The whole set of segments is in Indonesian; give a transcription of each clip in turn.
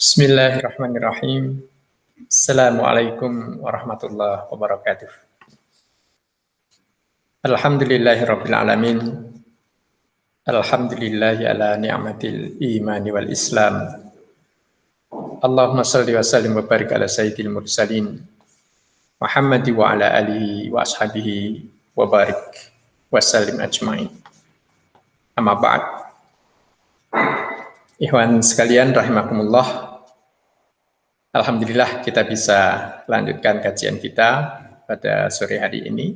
Bismillahirrahmanirrahim. Assalamualaikum warahmatullahi wabarakatuh. Alhamdulillahirabbil alamin. Alhamdulillahi ala ni'matil imani wal islam. Allahumma shalli wa sallim wa barik ala sayyidil mursalin Muhammad wa ala alihi wa ashabihi wa barik wa sallim ajmain. Amma ba'd. Ikhwan sekalian rahimakumullah. Alhamdulillah kita bisa lanjutkan kajian kita pada sore hari ini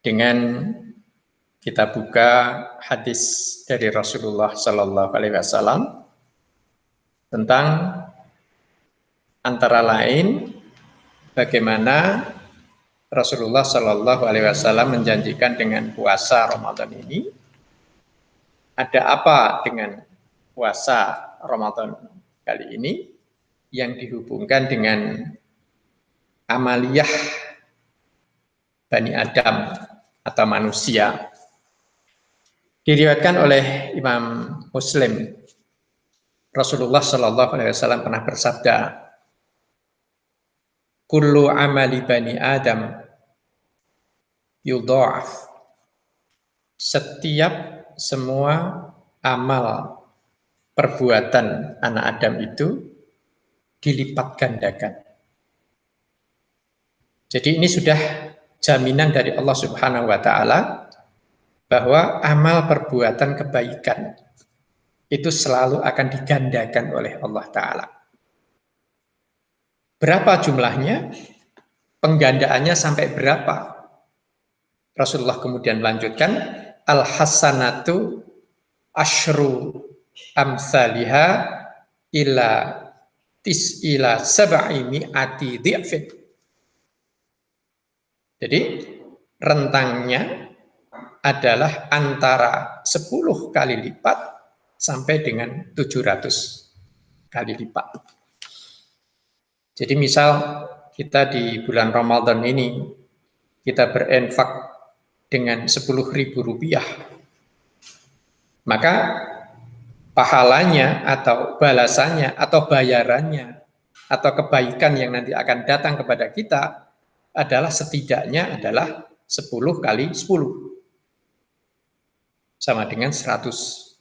dengan kita buka hadis dari Rasulullah Sallallahu Alaihi Wasallam tentang antara lain bagaimana Rasulullah Sallallahu Alaihi Wasallam menjanjikan dengan puasa Ramadan ini. Ada apa dengan puasa Ramadan kali ini yang dihubungkan dengan amaliyah Bani Adam atau manusia. Diriwayatkan oleh Imam Muslim, Rasulullah Shallallahu Alaihi Wasallam pernah bersabda, "Kullu amali Bani Adam yudha'af." Setiap semua amal perbuatan anak Adam itu dilipat gandakan. Jadi ini sudah jaminan dari Allah Subhanahu wa taala bahwa amal perbuatan kebaikan itu selalu akan digandakan oleh Allah taala. Berapa jumlahnya? Penggandaannya sampai berapa? Rasulullah kemudian melanjutkan, al-hasanatu asyru amsalihha ila tis'ila sab'i mi'ati dhi'fin. Jadi rentangnya adalah antara 10 kali lipat sampai dengan 700 kali lipat. Jadi misal kita di bulan Ramadan ini kita berinfak dengan 10.000 rupiah, maka pahalanya atau balasannya atau bayarannya atau kebaikan yang nanti akan datang kepada kita adalah setidaknya adalah 10 kali 10 sama dengan 100.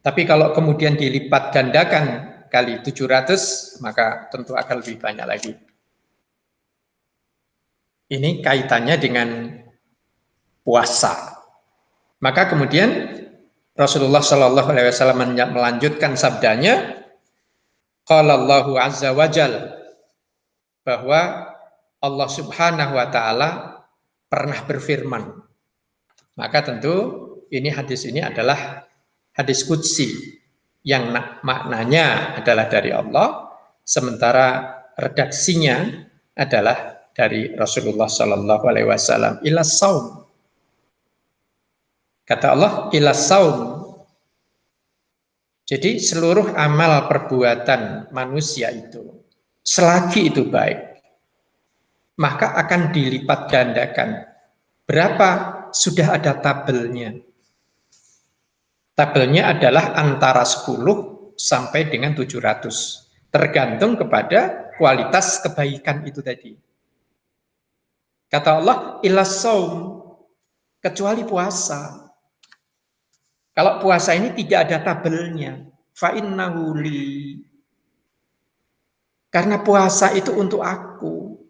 Tapi kalau kemudian dilipat gandakan kali 700, maka tentu akan lebih banyak lagi. Ini kaitannya dengan puasa. Maka kemudian Rasulullah Shallallahu Alaihi Wasallam melanjutkan sabdanya, qala Allahu azza wa jal, bahwa Allah Subhanahu wa taala pernah berfirman. Maka tentu hadis ini adalah hadis qudsi yang maknanya adalah dari Allah, sementara redaksinya adalah dari Rasulullah Shallallahu Alaihi Wasallam. Ilas saum. Kata Allah, ilas saum. Jadi seluruh amal perbuatan manusia itu, selagi itu baik, maka akan dilipat gandakan. Berapa? Sudah ada tabelnya. Tabelnya adalah antara 10 sampai dengan 700. Tergantung kepada kualitas kebaikan itu tadi. Kata Allah, ilas saum. Kecuali puasa. Kalau puasa ini tidak ada tabelnya. Fa'innahu li. Karena puasa itu untuk aku.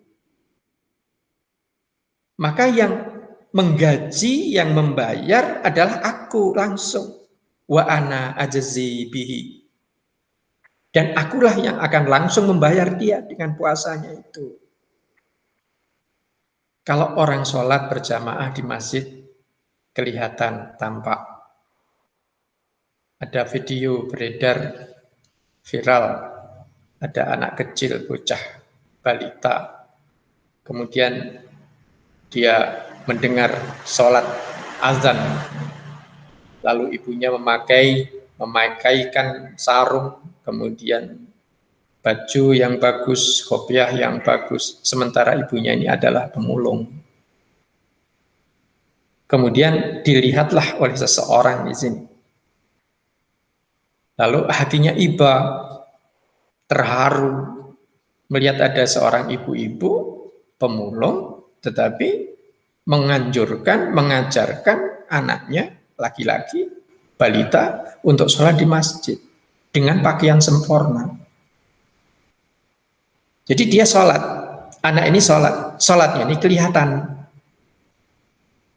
Maka yang menggaji, yang membayar adalah aku langsung. Wa ana ajzi bihi. Dan akulah yang akan langsung membayar dia dengan puasanya itu. Kalau orang sholat berjamaah di masjid, kelihatan tampak. Ada video beredar viral, ada anak kecil, bocah, balita, kemudian dia mendengar sholat azan, lalu ibunya memakaikan sarung, kemudian baju yang bagus, kopiah yang bagus, sementara ibunya ini adalah pemulung. Kemudian dilihatlah oleh seseorang di sini. Lalu hatinya iba, terharu melihat ada seorang ibu-ibu pemulung, tetapi menganjurkan, mengajarkan anaknya laki-laki, balita, untuk sholat di masjid dengan pakaian sempurna. Jadi dia sholat, anak ini sholat, sholatnya ini kelihatan.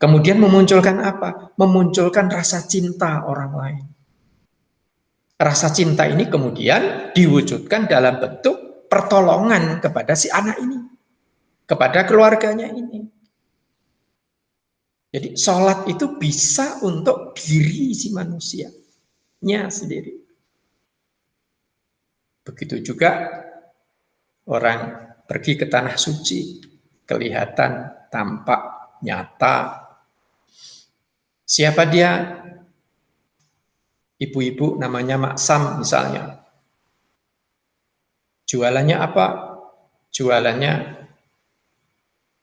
Kemudian memunculkan apa? Memunculkan rasa cinta orang lain. Rasa cinta ini kemudian diwujudkan dalam bentuk pertolongan kepada si anak ini, kepada keluarganya ini. Jadi sholat itu bisa untuk diri si manusianya sendiri. Begitu juga orang pergi ke tanah suci, kelihatan, tampak, nyata. Siapa dia? Ibu-ibu namanya Mak Sam misalnya. Jualannya apa? Jualannya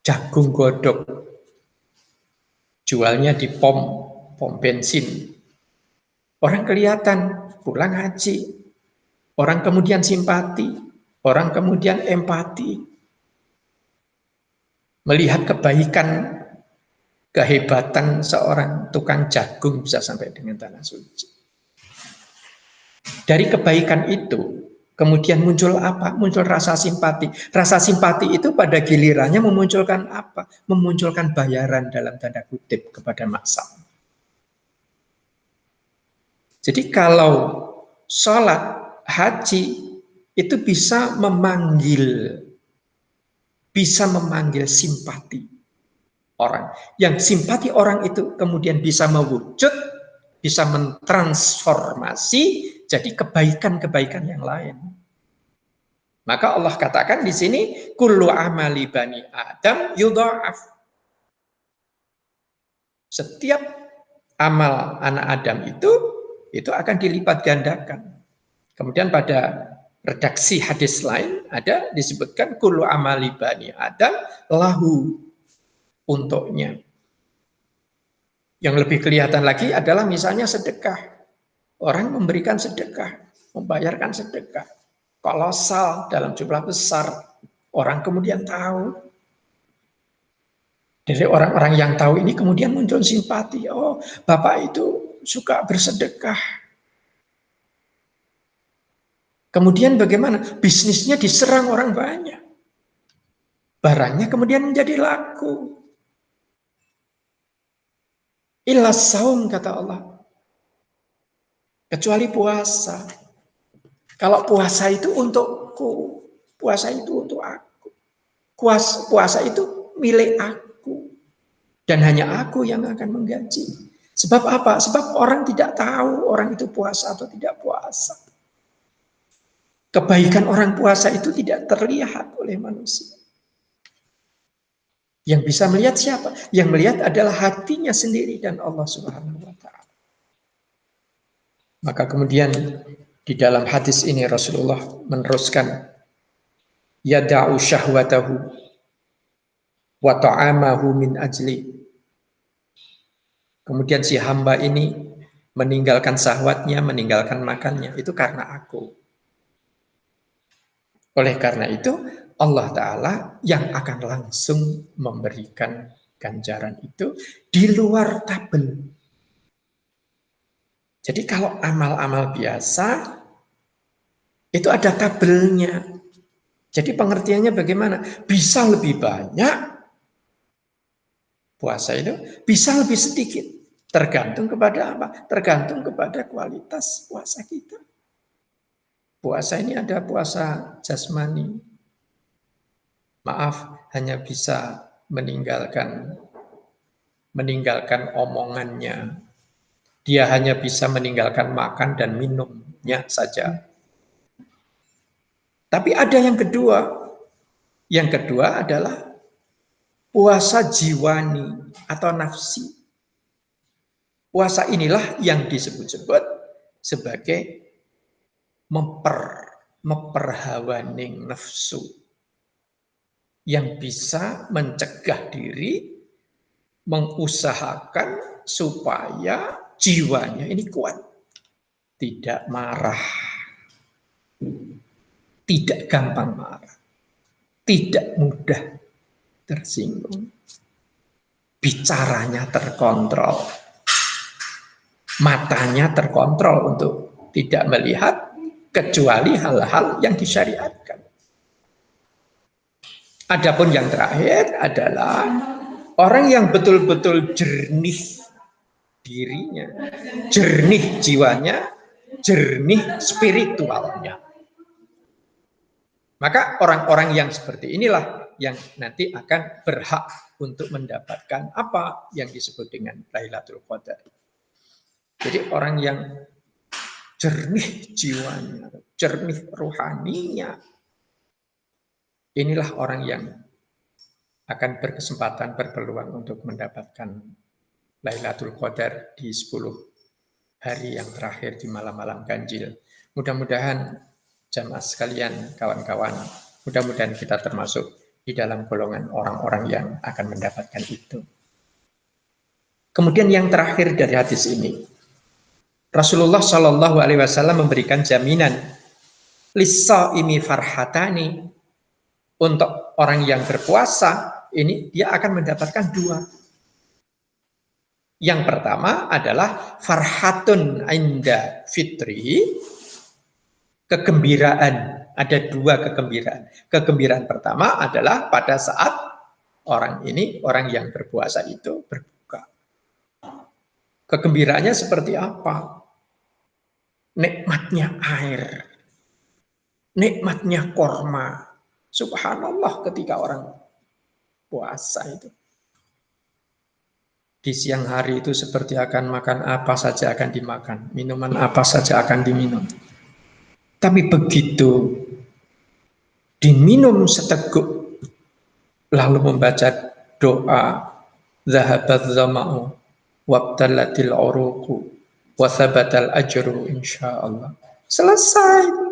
jagung godok. Jualnya di pom bensin. Orang kelihatan pulang haji. Orang kemudian simpati. Orang kemudian empati. Melihat kebaikan, kehebatan seorang tukang jagung bisa sampai dengan tanah suci. Dari kebaikan itu, kemudian muncul apa? Muncul rasa simpati. Rasa simpati itu pada gilirannya memunculkan apa? Memunculkan bayaran dalam tanda kutip kepada maksa. Jadi kalau sholat, haji, itu bisa memanggil simpati orang. Yang simpati orang itu kemudian bisa mewujud, bisa mentransformasi jadi kebaikan-kebaikan yang lain. Maka Allah katakan di sini, kullu amali bani Adam yudha'af. Setiap amal anak Adam itu akan dilipat gandakan. Kemudian pada redaksi hadis lain ada disebutkan kullu amali bani Adam lahu, untuknya. Yang lebih kelihatan lagi adalah misalnya sedekah. Orang memberikan sedekah, membayarkan sedekah kolosal dalam jumlah besar. Orang kemudian tahu. Dari orang-orang yang tahu ini kemudian muncul simpati. Oh, Bapak itu suka bersedekah. Kemudian bagaimana? Bisnisnya diserang orang banyak. Barangnya kemudian menjadi laku. Illa saum, kata Allah. Kecuali puasa. Kalau puasa itu untukku. Puasa itu untuk aku. Puasa itu milik aku. Dan hanya aku yang akan menggaji. Sebab apa? Sebab orang tidak tahu orang itu puasa atau tidak puasa. Kebaikan orang puasa itu tidak terlihat oleh manusia. Yang bisa melihat siapa? Yang melihat adalah hatinya sendiri dan Allah Subhanahu wa taala. Maka kemudian di dalam hadis ini Rasulullah meneruskan, yada'u syahwatahu wa ta'amahu min ajli. Kemudian si hamba ini meninggalkan syahwatnya, meninggalkan makannya, itu karena aku. Oleh karena itu, Allah Ta'ala yang akan langsung memberikan ganjaran itu di luar tabel. Jadi kalau amal-amal biasa, itu ada tabelnya. Jadi pengertiannya bagaimana? Bisa lebih banyak puasa itu, bisa lebih sedikit. Tergantung kepada apa? Tergantung kepada kualitas puasa kita. Puasa ini ada puasa jasmani. Maaf, hanya bisa meninggalkan omongannya. Dia hanya bisa meninggalkan makan dan minumnya saja. Tapi ada yang kedua. Yang kedua adalah puasa jiwani atau nafsi. Puasa inilah yang disebut-sebut sebagai memperhawaning nafsu. Yang bisa mencegah diri, mengusahakan supaya jiwanya ini kuat. tidak marah, tidak gampang marah, tidak mudah tersinggung, bicaranya terkontrol, matanya terkontrol untuk tidak melihat kecuali hal-hal yang disyariatkan. Adapun yang terakhir adalah orang yang betul-betul jernih dirinya, jernih jiwanya, jernih spiritualnya. Maka orang-orang yang seperti inilah yang nanti akan berhak untuk mendapatkan apa yang disebut dengan Lailatul Qadar. Jadi orang yang jernih jiwanya, jernih rohaninya, inilah orang yang akan berkesempatan, berpeluang untuk mendapatkan Lailatul Qadar di 10 hari yang terakhir di malam-malam ganjil. Mudah-mudahan jamaah sekalian, kawan-kawan, mudah-mudahan kita termasuk di dalam golongan orang-orang yang akan mendapatkan itu. Kemudian yang terakhir dari hadis ini, Rasulullah Shallallahu Alaihi Wasallam memberikan jaminan lis-shaimi farhatani, untuk orang yang berpuasa ini dia akan mendapatkan 2. Yang pertama adalah farhatun inda fitri, kegembiraan. Ada 2 kegembiraan. Kegembiraan pertama adalah pada saat orang yang berpuasa itu berbuka. Kegembiraannya seperti apa? Nikmatnya air, nikmatnya korma. Subhanallah ketika orang puasa itu. Di siang hari itu seperti akan makan apa saja akan dimakan, minuman apa saja akan diminum. Tapi begitu diminum seteguk, lalu membaca doa, zahabat zama'u, wabtalatil uruqu, wasabatal ajru insyaallah. Selesai.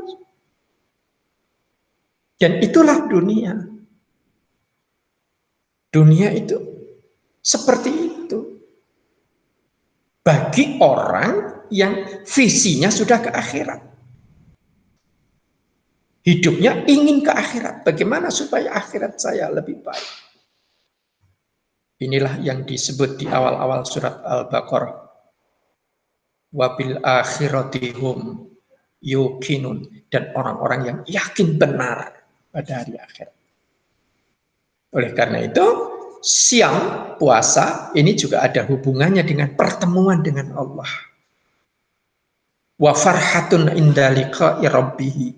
Dan itulah dunia. Dunia itu seperti itu. Bagi orang yang visinya sudah ke akhirat. Hidupnya ingin ke akhirat. Bagaimana supaya akhirat saya lebih baik? Inilah yang disebut di awal-awal surat Al-Baqarah. Wabil akhiratihum yuqinun. Dan orang-orang yang yakin benar pada hari akhirat. Oleh karena itu, siang puasa ini juga ada hubungannya dengan pertemuan dengan Allah. Wa farhatun inda liqa'i rabbih.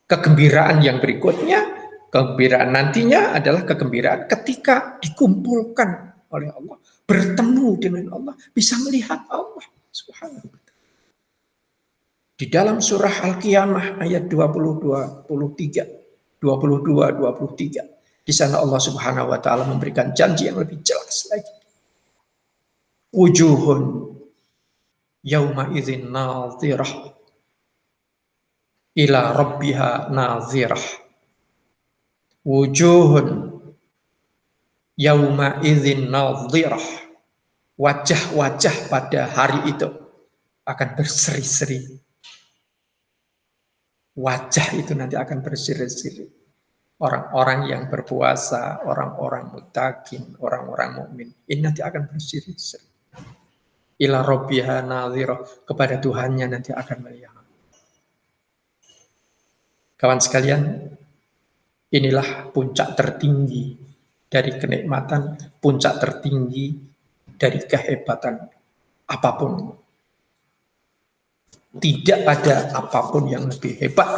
Kegembiraan yang berikutnya, kegembiraan nantinya adalah kegembiraan ketika dikumpulkan oleh Allah, bertemu dengan Allah, bisa melihat Allah Subhanahu wa ta'ala. Di dalam surah Al-Qiyamah ayat 22, 23. Di sana Allah Subhanahu wa taala memberikan janji yang lebih jelas lagi. Wujuhun yauma idzin nadhirah ila rabbiha nadhirah. Wujuhun yauma idzin nadhirah. Wajah-wajah pada hari itu akan berseri-seri. Wajah itu nanti akan berseri-seri. Orang-orang yang berpuasa, orang-orang muttaqin, orang-orang mukmin, ini nanti akan berseri-seri. Ila rabbiha nadhirah, kepada Tuhannya nanti akan melihat. Kawan sekalian, inilah puncak tertinggi dari kenikmatan, puncak tertinggi dari kehebatan apapun. Tidak ada apapun yang lebih hebat,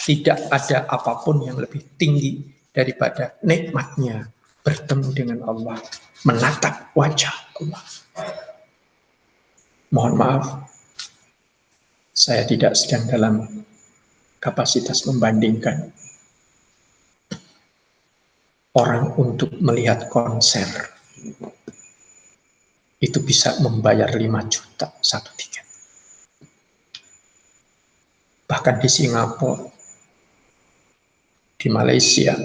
tidak ada apapun yang lebih tinggi daripada nikmatnya bertemu dengan Allah, menatap wajah Allah. Mohon maaf, saya tidak sedang dalam kapasitas membandingkan. Orang untuk melihat konser itu bisa membayar 5 juta satu tiket. Bahkan di Singapura, di Malaysia,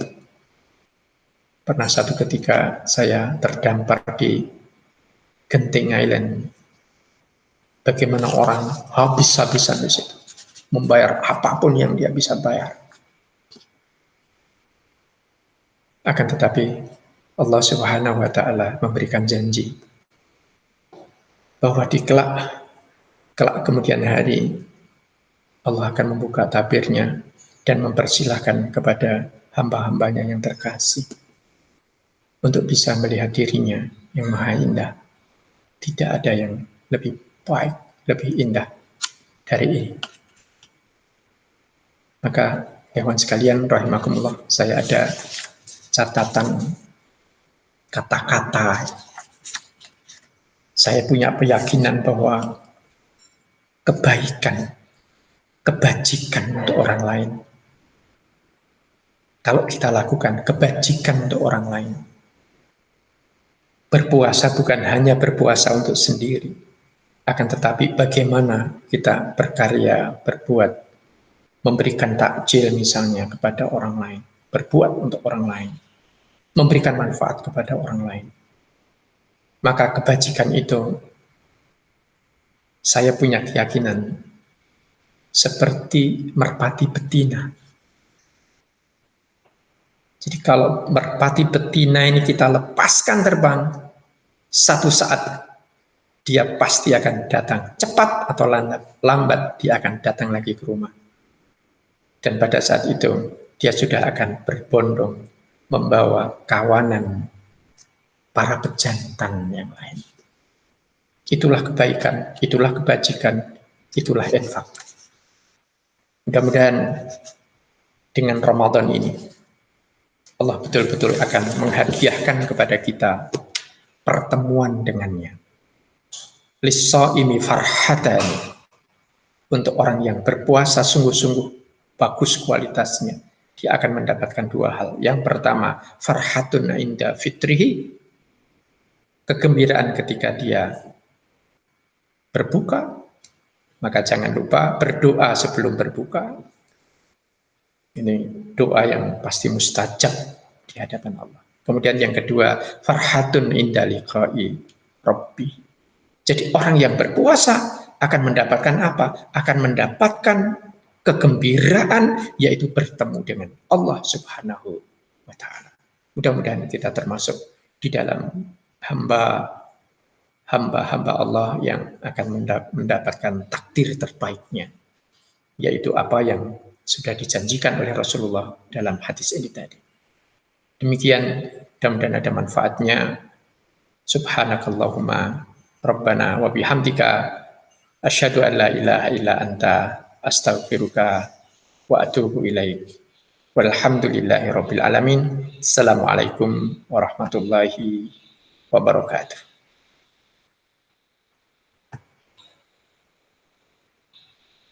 pernah satu ketika saya terdampar di Genting Island. Bagaimana orang habis-habisan di situ, membayar apapun yang dia bisa bayar. Akan tetapi Allah Subhanahu wa taala memberikan janji bahwa di kelak kemudian hari Allah akan membuka tabirnya dan mempersilahkan kepada hamba-hambanya yang terkasih untuk bisa melihat dirinya yang maha indah. Tidak ada yang lebih baik, lebih indah dari ini. Maka hewan sekalian rahimakumullah, saya ada catatan kata-kata. Saya punya keyakinan bahwa kebaikan, kebajikan untuk orang lain, kalau kita lakukan kebajikan untuk orang lain, berpuasa bukan hanya berpuasa untuk sendiri, akan tetapi bagaimana kita berkarya, berbuat, memberikan takjil misalnya kepada orang lain, berbuat untuk orang lain, memberikan manfaat kepada orang lain. Maka kebajikan itu, saya punya keyakinan, seperti merpati betina. Jadi kalau merpati betina ini kita lepaskan terbang, satu saat dia pasti akan datang, cepat atau lambat dia akan datang lagi ke rumah. Dan pada saat itu dia sudah akan berbondong membawa kawanan para pejantan yang lain. Itulah kebaikan, itulah kebajikan, itulah infak. Mudah-mudahan dengan Ramadan ini Allah betul-betul akan menghadiahkan kepada kita pertemuan dengannya. Lis-shaimi farhatan, untuk orang yang berpuasa sungguh-sungguh bagus kualitasnya, dia akan mendapatkan dua hal. Yang pertama, farhatun inda fitrihi, kegembiraan ketika dia berbuka. Maka jangan lupa berdoa sebelum berbuka. Ini doa yang pasti mustajab di hadapan Allah. Kemudian yang kedua, farhatun inda liqa'i rabbi. Jadi orang yang berpuasa akan mendapatkan apa? Akan mendapatkan kegembiraan, yaitu bertemu dengan Allah Subhanahu wa ta'ala. Mudah-mudahan kita termasuk di dalam hamba-hamba Allah yang akan mendapatkan takdir terbaiknya, yaitu apa yang sudah dijanjikan oleh Rasulullah dalam hadis ini tadi. Demikian, mudah-mudahan ada manfaatnya. Subhanakallahumma Rabbana wa bihamdika asyhadu an la ilaha illa anta astaghfiruka wa atubu ilaik. Walhamdulillahi rabbil alamin. Assalamualaikum warahmatullahi wabarakatuh.